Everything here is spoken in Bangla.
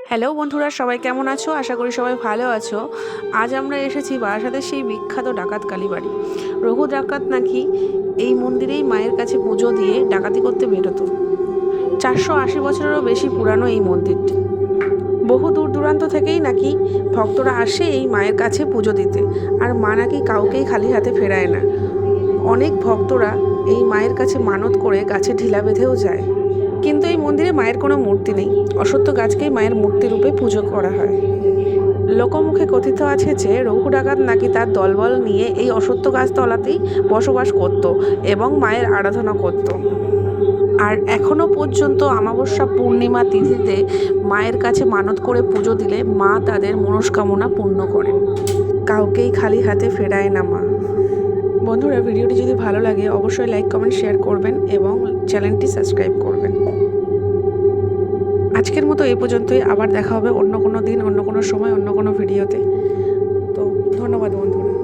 হ্যালো বন্ধুরা, সবাই কেমন আছো? আশা করি সবাই ভালো আছো। আজ আমরা এসেছি বারাসাতের সেই বিখ্যাত ডাকাত কালীবাড়ি। রঘু ডাকাত নাকি এই মন্দিরেই মায়ের কাছে পুজো দিয়ে ডাকাতি করতে বেরোতো। 480 বছরেরও বেশি পুরানো এই মন্দিরটি। বহু দূর দূরান্ত থেকেই নাকি ভক্তরা আসে এই মায়ের কাছে পুজো দিতে। আর মা নাকি কাউকেই খালি হাতে ফেরায় না। অনেক ভক্তরা এই মায়ের কাছে মানত করে গাছে ঢিলা বেঁধেও যায়। কিন্তু এই মন্দিরে মায়ের কোনো মূর্তি নেই। অশ্বত্থ গাছকেই মায়ের মূর্তি রূপে পুজো করা হয়। লোকমুখে কথিত আছে যে রঘু ডাকাত নাকি তার দলবল নিয়ে এই অশ্বত্থ গাছতলাতেই বসবাস করত এবং মায়ের আরাধনা করত। আর এখনও পর্যন্ত অমাবস্যা পূর্ণিমা তিথিতে মায়ের কাছে মানত করে পুজো দিলে মা তাদের মনস্কামনা পূর্ণ করেন। কাউকেই খালি হাতে ফেরায় না মা। বন্ধুরা, ভিডিওটি যদি ভালো লাগে অবশ্যই লাইক, কমেন্ট, শেয়ার করবেন এবং চ্যানেলটি সাবস্ক্রাইব করবেন। আজকের মতো এই পর্যন্তই। আবার দেখা হবে অন্য কোনো দিন, অন্য কোনো সময়, অন্য কোনো ভিডিওতে। তো ধন্যবাদ বন্ধুরা।